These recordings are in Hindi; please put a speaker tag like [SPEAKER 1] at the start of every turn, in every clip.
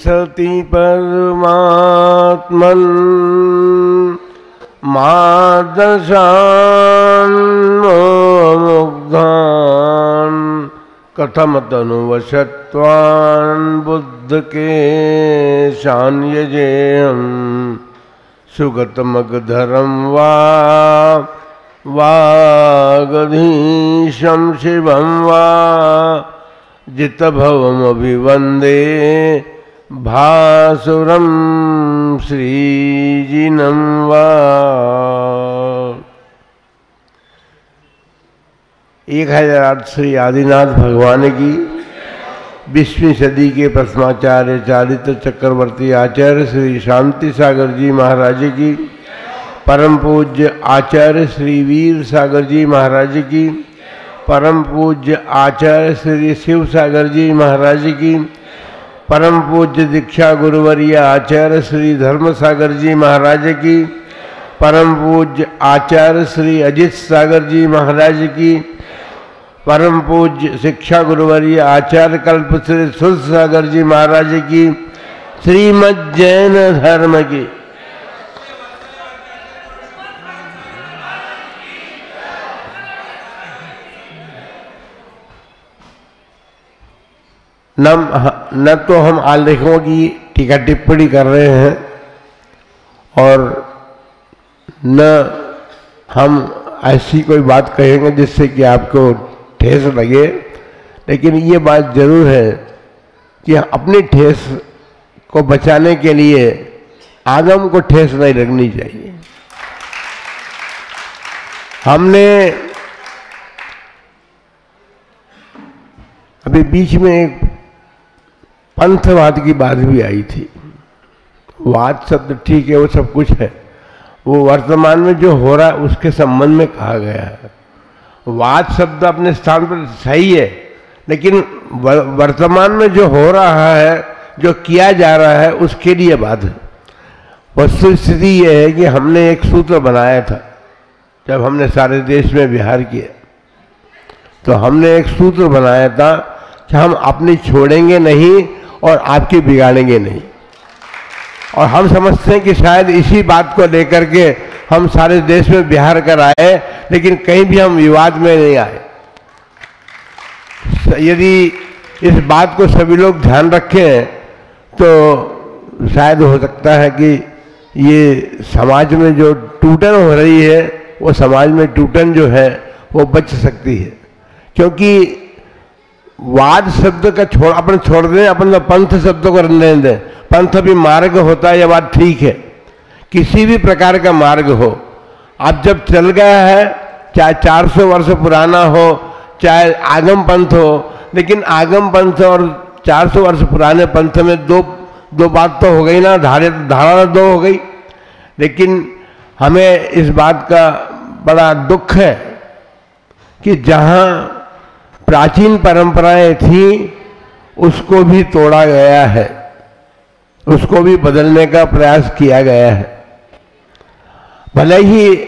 [SPEAKER 1] सति परमात्मन् मादशान् मुग्धान् कथम तनुवशत्वान् बुद्ध के शान्यजेयम् सुगतमगधरं वागधीशं शिवं वा जितभवमभिवन्दे भासुरं श्रीजिनं वा। 1008 श्री आदिनाथ भगवान की 20वीं सदी के प्रथमाचार्य चारित्र चक्रवर्ती आचार्य श्री शांति सागर जी महाराज की, परम पूज्य आचार्य श्री वीर सागर जी महाराज की, परम पूज्य आचार्य श्री शिव सागर जी महाराज की, परम पूज्य दीक्षा गुरुवर्य आचार्य श्री धर्म सागर जी महाराज की, परम पूज्य आचार्य श्री अजित सागर जी महाराज की, परम पूज्य शिक्षा गुरुवर्य आचार्य कल्प श्री सुर सागर जी महाराज की, श्रीमद् जैन धर्म की। न तो हम आलेखों की टीका टिप्पणी कर रहे हैं और न हम ऐसी कोई बात कहेंगे जिससे कि आपको ठेस लगे, लेकिन ये बात जरूर है कि अपनी ठेस को बचाने के लिए आगम को ठेस नहीं लगनी चाहिए। हमने अभी बीच में एक पंथवाद की बात भी आई थी। वाद शब्द ठीक है, वो सब कुछ है, वो वर्तमान में जो हो रहा है उसके संबंध में कहा गया है। वाद शब्द अपने स्थान पर सही है, लेकिन वर्तमान में जो हो रहा है, जो किया जा रहा है, उसके लिए बात है। वस्तु स्थिति ये है कि हमने एक सूत्र बनाया था जब हमने सारे देश में विहार किया, तो हमने एक सूत्र बनाया था कि हम अपनी छोड़ेंगे नहीं और आपकी बिगाड़ेंगे नहीं। और हम समझते हैं कि शायद इसी बात को लेकर के हम सारे देश में विहार कर आए, लेकिन कहीं भी हम विवाद में नहीं आए। यदि इस बात को सभी लोग ध्यान रखें तो शायद हो सकता है कि ये समाज में जो टूटन हो रही है, वो समाज में टूटन जो है वो बच सकती है। क्योंकि वाद शब्द का अपन छोड़ दें, अपन तो पंथ शब्द को रहने दें। पंथ भी मार्ग होता है, यह बात ठीक है। किसी भी प्रकार का मार्ग हो, अब जब चल गया है, चाहे 400 वर्ष पुराना हो, चाहे आगम पंथ हो, लेकिन आगम पंथ और 400 वर्ष पुराने पंथ में दो बात तो हो गई ना, धारणा दो हो गई। लेकिन हमें इस बात का बड़ा दुख है कि जहाँ प्राचीन परंपराएं थी उसको भी तोड़ा गया है, उसको भी बदलने का प्रयास किया गया है। भले ही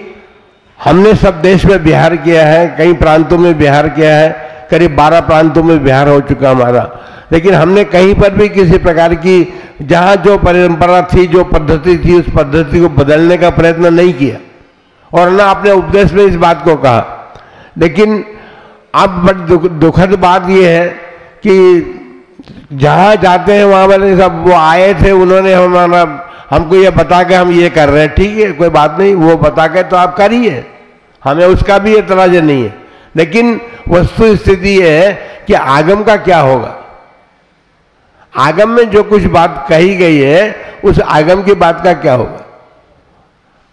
[SPEAKER 1] हमने सब देश में विहार किया है, कई प्रांतों में विहार किया है, करीब 12 प्रांतों में विहार हो चुका हमारा, लेकिन हमने कहीं पर भी किसी प्रकार की जहाँ जो परंपरा थी, जो पद्धति थी, उस पद्धति को बदलने का प्रयत्न नहीं किया और ना अपने उपदेश में इस बात को कहा। लेकिन अब बड़ी दुखद बात यह है कि जहाँ जाते हैं वहाँ वाले सब वो आए थे, उन्होंने हमको ये बता के हम ये कर रहे हैं, ठीक है कोई बात नहीं, वो बता के तो आप करिए, हमें उसका भी एतराज नहीं है। लेकिन वस्तु स्थिति ये है कि आगम का क्या होगा। आगम में जो कुछ बात कही गई है, उस आगम की बात का क्या होगा।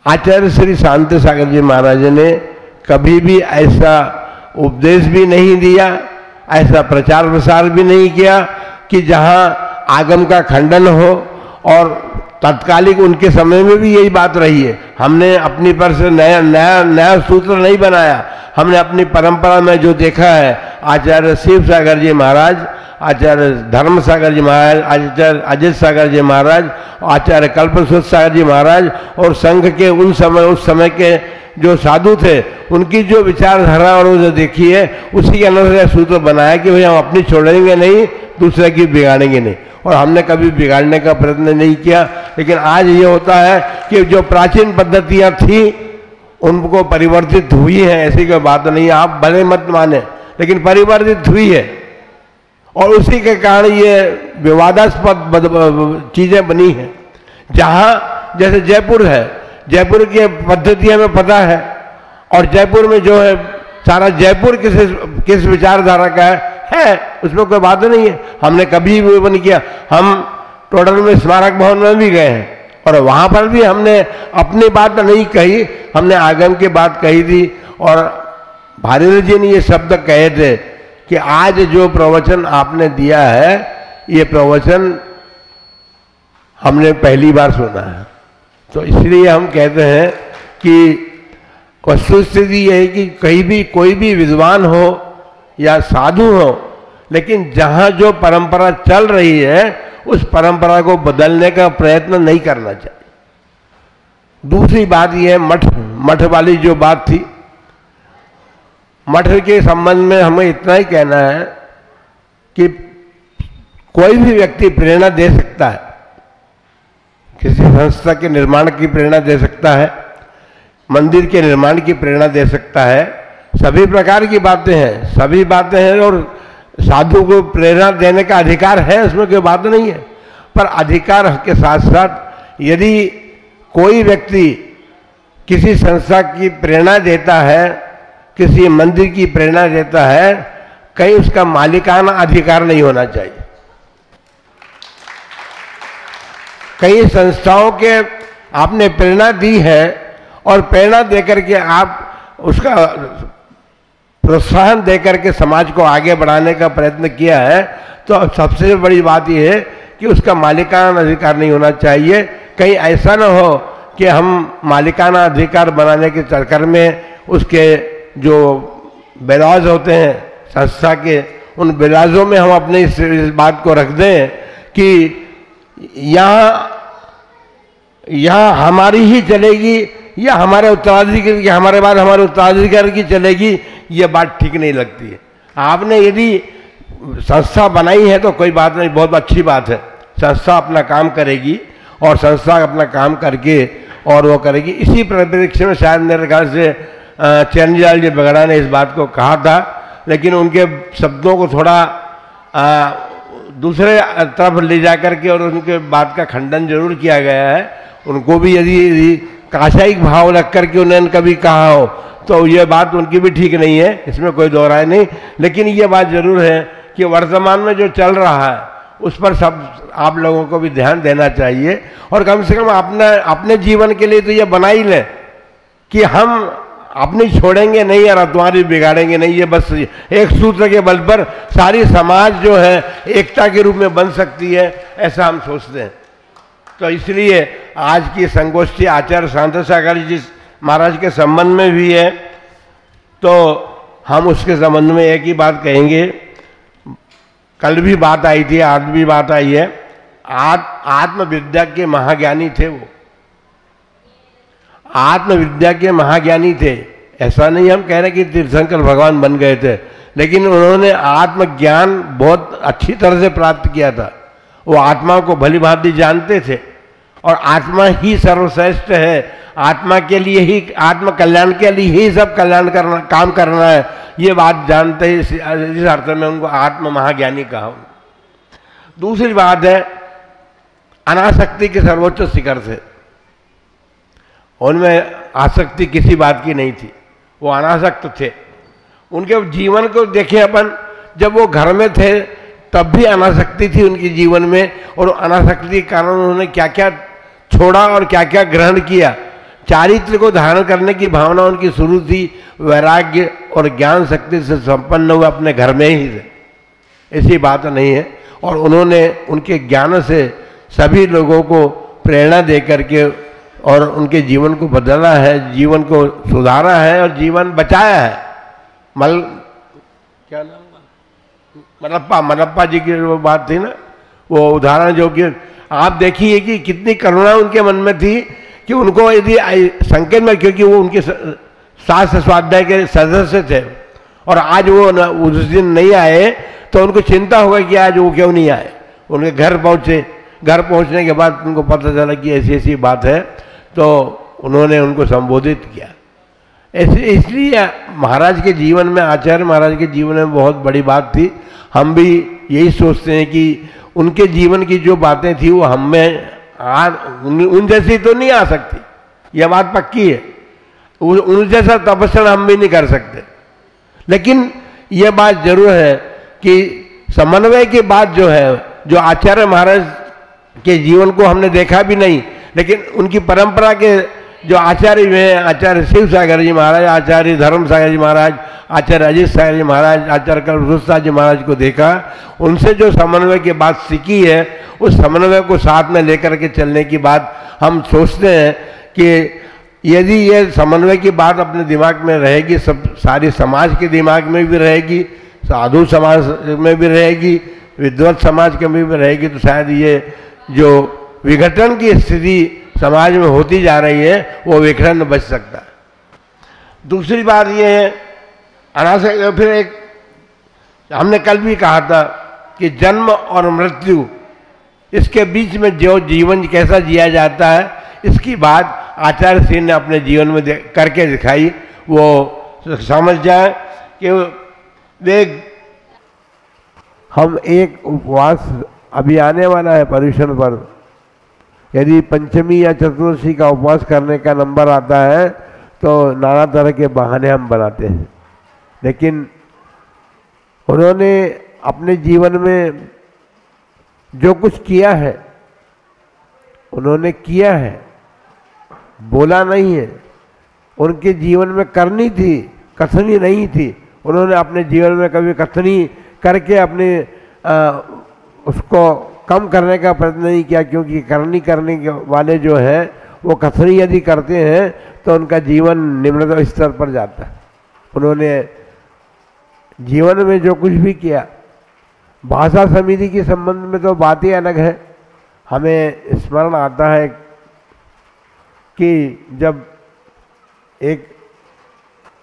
[SPEAKER 1] आचार्य श्री शांति सागर जी महाराज ने कभी भी ऐसा उपदेश भी नहीं दिया, ऐसा प्रचार प्रसार भी नहीं किया कि जहाँ आगम का खंडन हो। और तत्कालिक उनके समय में भी यही बात रही है। हमने अपनी पर से नया सूत्र नहीं बनाया, हमने अपनी परंपरा में जो देखा है, आचार्य शिव सागर जी महाराज, आचार्य धर्म सागर जी महाराज, आचार्य अजित सागर जी महाराज, आचार्य कल्पसूत्र सागर जी महाराज और संघ के उस समय के जो साधु थे, उनकी जो विचारधारा और जो देखी है, उसी के अनुसार सूत्र बनाया कि भाई हम अपनी छोड़ेंगे नहीं, दूसरे की बिगाड़ेंगे नहीं। और हमने कभी बिगाड़ने का प्रयत्न नहीं किया। लेकिन आज ये होता है कि जो प्राचीन पद्धतियां थी उनको परिवर्तित हुई है, ऐसी कोई बात नहीं है, आप भले मत माने, लेकिन परिवर्तित हुई है और उसी के कारण ये विवादास्पद चीजें बनी हैं। जहां जैसे जयपुर है, जयपुर की पद्धति हमें पता है और जयपुर में जो है सारा जयपुर किस विचारधारा का है उसमें कोई बात नहीं है। हमने कभी वो नहीं किया। हम टोडर में स्मारक भवन में भी गए हैं और वहां पर भी हमने अपनी बात नहीं कही, हमने आगम की बात कही थी। और भारती जी ने ये शब्द कहे थे कि आज जो प्रवचन आपने दिया है ये प्रवचन हमने पहली बार सुना है। तो इसलिए हम कहते हैं कि वस्तुस्थिति यह है कि कहीं भी कोई भी विद्वान हो या साधु हो, लेकिन जहां जो परंपरा चल रही है उस परंपरा को बदलने का प्रयत्न नहीं करना चाहिए। दूसरी बात यह है मठ वाली जो बात थी, मठ के संबंध में हमें इतना ही कहना है कि कोई भी व्यक्ति प्रेरणा दे सकता है, किसी संस्था के निर्माण की प्रेरणा दे सकता है, मंदिर के निर्माण की प्रेरणा दे सकता है, सभी प्रकार की बातें हैं, सभी बातें हैं और साधु को प्रेरणा देने का अधिकार है, उसमें कोई बात नहीं है। पर अधिकार के साथ साथ यदि कोई व्यक्ति किसी संस्था की प्रेरणा देता है, किसी मंदिर की प्रेरणा देता है, कहीं उसका मालिकाना अधिकार नहीं होना चाहिए। कई संस्थाओं के आपने प्रेरणा दी है और प्रेरणा देकर के आप उसका प्रोत्साहन देकर के समाज को आगे बढ़ाने का प्रयत्न किया है, तो सबसे बड़ी बात यह है कि उसका मालिकाना अधिकार नहीं होना चाहिए। कहीं ऐसा न हो कि हम मालिकाना अधिकार बनाने के चक्कर में उसके जो बिलाज होते हैं संस्था के, उन बिलाजों में हम अपने इस बात को रख दें कि यहाँ हमारी ही चलेगी या हमारे उत्तराधिकारी की, हमारे बाद हमारे उत्तराधिकारी की चलेगी, ये बात ठीक नहीं लगती है। आपने यदि संस्था बनाई है तो कोई बात नहीं, बहुत अच्छी बात है, संस्था अपना काम करेगी और संस्था अपना काम करके और वो करेगी। इसी परिप्रेक्ष्य में शायद मेरे ख्याल से चरणजीलाल जी बगड़ा ने इस बात को कहा था, लेकिन उनके शब्दों को थोड़ा दूसरे तरफ ले जाकर के और उनके बात का खंडन जरूर किया गया है। उनको भी यदि काशायिक भाव रख करके उन्होंने कभी कहा हो तो ये बात उनकी भी ठीक नहीं है, इसमें कोई दो राय नहीं। लेकिन ये बात जरूर है कि वर्तमान में जो चल रहा है उस पर सब आप लोगों को भी ध्यान देना चाहिए और कम से कम अपने जीवन के लिए तो ये बना ही लें कि हम अपनी छोड़ेंगे नहीं और तुम्हारी बिगाड़ेंगे नहीं। ये बस एक सूत्र के बल पर सारी समाज जो है एकता के रूप में बन सकती है, ऐसा हम सोचते हैं। तो इसलिए आज की संगोष्ठी आचार्य शांताचार्य जी महाराज के संबंध में भी है, तो हम उसके संबंध में एक ही बात कहेंगे। कल भी बात आई थी, आज भी बात आई है, आत्मविद्या के महाज्ञानी थे वो, आत्मविद्या के महाज्ञानी थे। ऐसा नहीं हम कह रहे कि तीर्थंकर भगवान बन गए थे, लेकिन उन्होंने आत्मज्ञान बहुत अच्छी तरह से प्राप्त किया था। वो आत्मा को भली भांति जानते थे और आत्मा ही सर्वश्रेष्ठ है, आत्मा के लिए ही, आत्म कल्याण के लिए ही सब काम करना है, ये बात जानते ही इस अर्थ में उनको आत्म महाज्ञानी कहा। दूसरी बात है अनासक्ति के सर्वोच्च शिखर थे, उनमें आसक्ति किसी बात की नहीं थी, वो अनासक्त थे। उनके जीवन को देखें अपन, जब वो घर में थे तब भी अनासक्ति थी उनके जीवन में, और अनासक्ति के कारण उन्होंने क्या क्या छोड़ा और क्या क्या ग्रहण किया। चारित्र को धारण करने की भावना उनकी शुरू थी, वैराग्य और ज्ञान शक्ति से संपन्न हुए अपने घर में ही थे, ऐसी बात नहीं है। और उन्होंने उनके ज्ञान से सभी लोगों को प्रेरणा दे करके और उनके जीवन को बदला है, जीवन को सुधारा है और जीवन बचाया है। क्या नाम मलप्पा जी की वो बात थी ना, वो उदाहरण जो कि आप देखिए कि कितनी करुणा उनके मन में थी कि उनको यदि संकेत में, क्योंकि वो उनके शास्त्र स्वाध्याय के सदस्य थे और आज वो उस दिन नहीं आए तो उनको चिंता होगा कि आज वो क्यों नहीं आए। उनके घर पहुँचे। घर पहुँचने के बाद उनको पता चला कि ऐसी ऐसी बात है, तो उन्होंने उनको संबोधित किया। इसलिए महाराज के जीवन में, आचार्य महाराज के जीवन में बहुत बड़ी बात थी। हम भी यही सोचते हैं कि उनके जीवन की जो बातें थी वो हम में उन जैसी तो नहीं आ सकती, यह बात पक्की है। उन जैसा तपस्या हम भी नहीं कर सकते, लेकिन यह बात जरूर है कि समन्वय की बात जो है, जो आचार्य महाराज के जीवन को हमने देखा भी नहीं, लेकिन उनकी परंपरा के जो आचार्य हैं, आचार्य शिव सागर जी महाराज, आचार्य धर्म सागर जी महाराज, आचार्य अजीत सागर जी महाराज, आचार्य कल्पवृक्ष जी महाराज को देखा, उनसे जो समन्वय की बात सीखी है, उस समन्वय को साथ में लेकर के चलने की बात हम सोचते हैं कि यदि ये समन्वय की बात अपने दिमाग में रहेगी, सब सारी समाज के दिमाग में भी रहेगी, साधु समाज में भी रहेगी, विद्वत समाज के में भी रहेगी, तो शायद ये जो विघटन की स्थिति समाज में होती जा रही है वो विघटन बच सकता है। दूसरी बात ये है, अनासक्त फिर एक हमने कल भी कहा था कि जन्म और मृत्यु, इसके बीच में जो जीवन कैसा जिया जाता है, इसकी बात आचार्य श्री ने अपने जीवन में करके दिखाई। वो समझ जाए कि वे, हम एक उपवास अभी आने वाला है पर्युषण पर्व, यदि पंचमी या चतुर्दशी का उपवास करने का नंबर आता है तो नाना तरह के बहाने हम बनाते हैं, लेकिन उन्होंने अपने जीवन में जो कुछ किया है, उन्होंने किया है, बोला नहीं है। उनके जीवन में करनी थी, कथनी नहीं थी। उन्होंने अपने जीवन में कभी कथनी करके अपने उसको कम करने का प्रयत्न नहीं किया, क्योंकि करने के वाले जो हैं वो कथनी यदि करते हैं तो उनका जीवन निम्नतम स्तर पर जाता है। उन्होंने जीवन में जो कुछ भी किया, भाषा समिति के संबंध में तो बात ही अलग है। हमें स्मरण आता है कि जब एक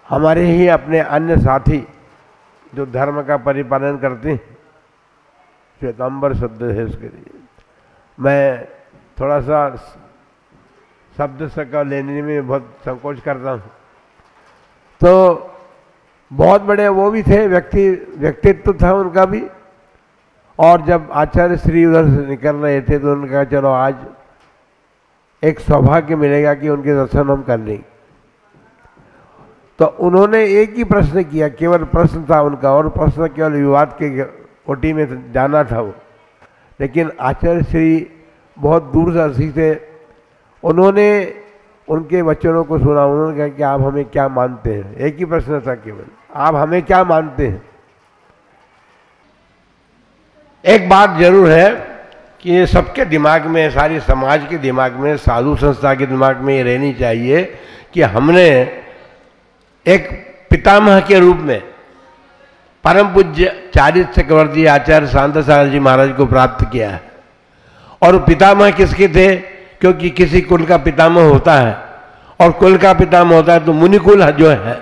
[SPEAKER 1] हमारे ही अपने अन्य साथी जो धर्म का परिपालन करते हैं, श्वेतांबर शब्द है इसके लिए, मैं थोड़ा सा शब्द से का लेने में बहुत संकोच करता हूँ। तो बहुत बड़े वो भी थे, व्यक्तित्व था उनका भी। और जब आचार्य श्री उधर से निकल रहे थे तो उनका चलो आज एक सौभाग्य मिलेगा कि उनके दर्शन हम कर लेंगे। तो उन्होंने एक ही प्रश्न किया, केवल प्रश्न था उनका, और प्रश्न केवल विवाद के कोटि में जाना था वो। लेकिन आचार्य श्री बहुत दूरदर्शी थे, उन्होंने उनके वचनों को सुना। उन्होंने कहा कि आप हमें क्या मानते हैं, एक ही प्रश्न था केवल, आप हमें क्या मानते हैं। एक बात जरूर है कि सबके दिमाग में, सारी समाज के दिमाग में, साधु संस्था के दिमाग में ये रहनी चाहिए कि हमने एक पितामह के रूप में परम पूज्य चारित्र चक्रवर्ती आचार्य शांत सागर जी महाराज को प्राप्त किया है। और पितामह किसके थे? क्योंकि किसी कुल का पितामह होता है, और कुल का पितामह होता है तो मुनिकुल जो है,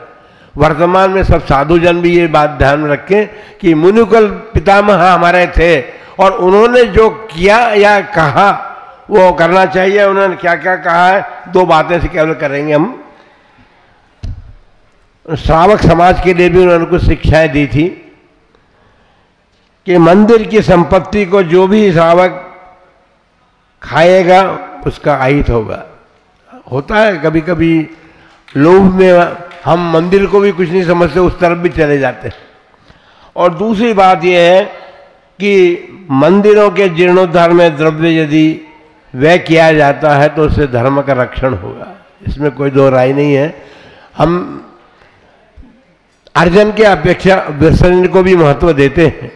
[SPEAKER 1] वर्तमान में सब साधुजन भी ये बात ध्यान में रखें कि मुनिकुल पितामह हमारे थे, और उन्होंने जो किया या कहा वो करना चाहिए। उन्होंने क्या क्या कहा है, दो बातें से केवल करेंगे हम। श्रावक समाज के लिए भी उन्होंने कुछ शिक्षाएं दी थी कि मंदिर की संपत्ति को जो भी श्रावक खाएगा उसका अहित होगा। होता है कभी कभी लोभ में हम मंदिर को भी कुछ नहीं समझते, उस तरफ भी चले जाते हैं। और दूसरी बात यह है कि मंदिरों के जीर्णोद्धार में द्रव्य यदि व्यय किया जाता है तो उससे धर्म का रक्षण होगा, इसमें कोई दो राय नहीं है। हम अर्जन के अपेक्षा विसर्जन को भी महत्व देते हैं,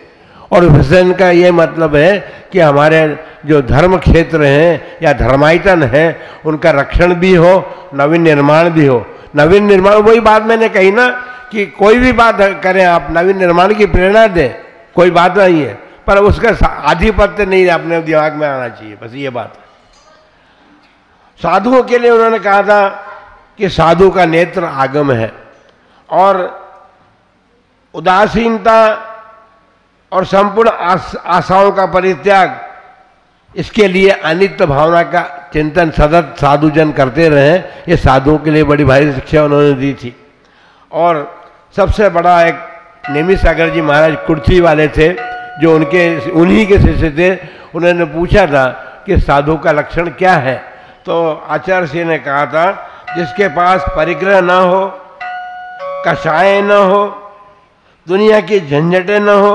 [SPEAKER 1] और विसर्जन का ये मतलब है कि हमारे जो धर्म क्षेत्र हैं या धर्मायतन है उनका रक्षण भी हो, नवीन निर्माण भी हो। नवीन निर्माण, वही बात मैंने कही ना कि कोई भी बात करें आप, नवीन निर्माण की प्रेरणा दें, कोई बात नहीं है, पर उसका आधिपत्य नहीं अपने दिमाग में आना चाहिए, बस ये बात है। साधुओं के लिए उन्होंने कहा था कि साधु का नेत्र आगम है, और उदासीनता और संपूर्ण आशाओं का परित्याग, इसके लिए अनित्य भावना का चिंतन सतत साधुजन करते रहे। ये साधुओं के लिए बड़ी भारी शिक्षा उन्होंने दी थी। और सबसे बड़ा एक नेमी सागर जी महाराज कुर्सी वाले थे, जो उन्हीं के शिष्य थे। उन्होंने पूछा था कि साधु का लक्षण क्या है, तो आचार्य सिंह ने कहा था, जिसके पास परिग्रह न हो, कषाय न हो, दुनिया की झंझटें न हो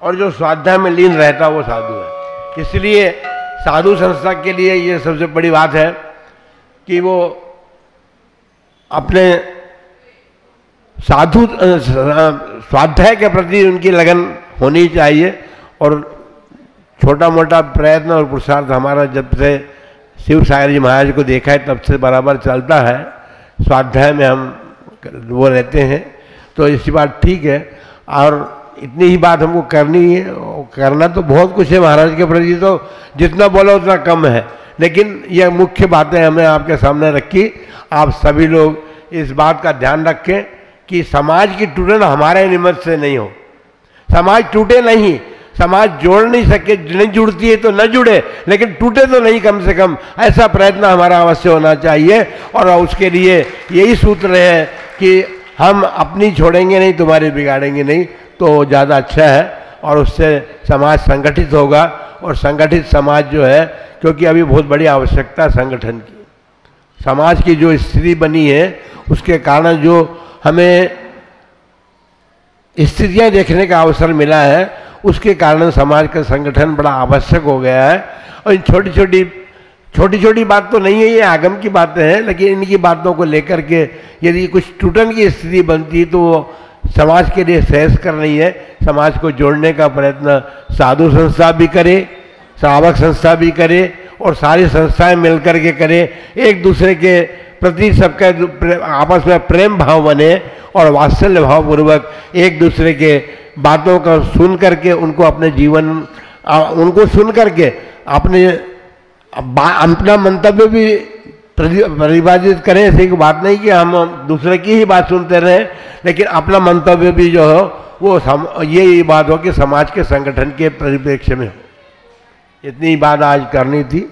[SPEAKER 1] और जो स्वाध्याय में लीन रहता वो साधु है। इसलिए साधु संस्था के लिए ये सबसे बड़ी बात है कि वो अपने साधु स्वाध्याय के प्रति उनकी लगन होनी चाहिए। और छोटा मोटा प्रयत्न और पुरुषार्थ हमारा जब से शिव सागर जी महाराज को देखा है तब से बराबर चलता है। स्वाध्याय में हम वो रहते हैं, तो इसी बात ठीक है। और इतनी ही बात हमको करनी है, करना तो बहुत कुछ है महाराज के प्रति, तो जितना बोला उतना कम है, लेकिन यह मुख्य बातें हमने आपके सामने रखी। आप सभी लोग इस बात का ध्यान रखें कि समाज की टूटन हमारे निमित्त से नहीं हो। समाज टूटे नहीं, समाज जोड़ नहीं सके, नहीं जुड़ती है तो न जुड़े, लेकिन टूटे तो नहीं, कम से कम ऐसा प्रयत्न हमारा अवश्य होना चाहिए। और उसके लिए यही सूत्र है कि हम अपनी छोड़ेंगे नहीं, तुम्हारे बिगाड़ेंगे नहीं, तो ज़्यादा अच्छा है। और उससे समाज संगठित होगा। और संगठित समाज जो है, क्योंकि अभी बहुत बड़ी आवश्यकता संगठन की, समाज की जो स्थिति बनी है उसके कारण जो हमें स्थितियां देखने का अवसर मिला है, उसके कारण समाज का संगठन बड़ा आवश्यक हो गया है। और इन छोटी छोटी बात तो नहीं है, ये आगम की बातें हैं, लेकिन इनकी बातों को लेकर के यदि कुछ टूटन की स्थिति बनती है तो वो समाज के लिए सहज कर रही है। समाज को जोड़ने का प्रयत्न साधु संस्था भी करे, श्रावक संस्था भी करे, और सारी संस्थाएं मिलकर के करे। एक दूसरे के प्रति सबका आपस में प्रेम भाव बने और वात्सल्य भाव पूर्वक एक दूसरे के बातों को सुन करके उनको अपने जीवन, उनको सुन करके अपना मंतव्य भी परिभाषित करें। ऐसी कोई बात नहीं कि हम दूसरे की ही बात सुनते रहें, लेकिन अपना मंतव्य भी जो हो वो ये बात हो कि समाज के संगठन के परिप्रेक्ष्य में हो। इतनी बात आज करनी थी।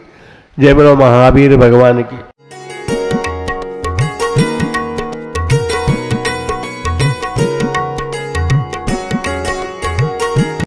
[SPEAKER 1] जय बोलो महावीर भगवान की।